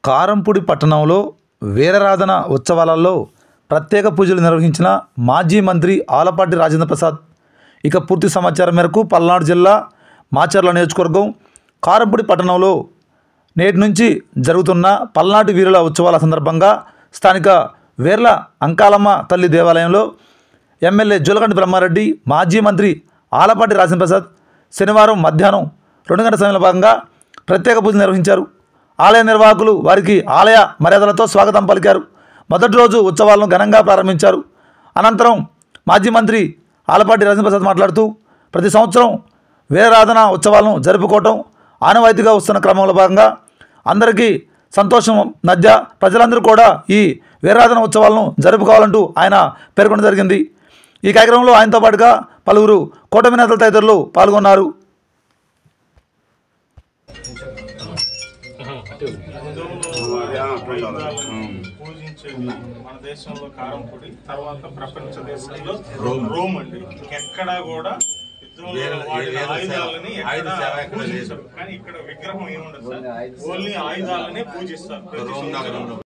కారంపూడి పట్టణంలో వీరారాధన ఉత్సవాలలో ప్రత్యేక పూజలు నిర్వహించిన మాజీ మంత్రి ఆలపాటి రాజేంద్ర ప్రసాద్. ఇక పూర్తి సమాచారం మేరకు పల్నాడు జిల్లా మాచర్ల నియోజకవర్గం కారంపూడి పట్టణంలో నేటి నుంచి జరుగుతున్న పల్నాటి వీరుల ఉత్సవాల సందర్భంగా స్థానిక వేర్ల అంకాలమ్మ తల్లి దేవాలయంలో ఎమ్మెల్యే జూలకంటి బ్రహ్మారెడ్డి, మాజీ మంత్రి ఆలపాటి రాజేంద్ర ప్రసాద్ శనివారం మధ్యాహ్నం 2 గంటల సమయంలో భాగంగా ప్రత్యేక పూజలు నిర్వహించారు. ఆలయ నిర్వాహకులు వారికి ఆలయ మర్యాదలతో స్వాగతం పలికారు. మొదటి రోజు ఉత్సవాలను ఘనంగా ప్రారంభించారు. అనంతరం మాజీ మంత్రి ఆలపాటి రాజేంద్ర ప్రసాద్ మాట్లాడుతూ ప్రతి సంవత్సరం వీరారాధన ఉత్సవాలను జరుపుకోవటం ఆనవాయితీగా వస్తున్న క్రమంలో భాగంగా అందరికీ సంతోషం మధ్య ప్రజలందరూ కూడా ఈ వీరారాధన ఉత్సవాలను జరుపుకోవాలంటూ ఆయన పేర్కొనడం జరిగింది. ఈ కార్యక్రమంలో ఆయనతో పాటుగా పలువురు కూటమి నేతల తదితరులు పాల్గొన్నారు. మన దేశంలో కారంపొడి తర్వాత ప్రపంచ దేశంలో రోమ్ అండి. ఎక్కడా కూడా ఆయుధాలని పూజించరు, కానీ ఇక్కడ విగ్రహం ఏముండదు సార్, ఓన్లీ ఆయుధాలనే పూజిస్తారు.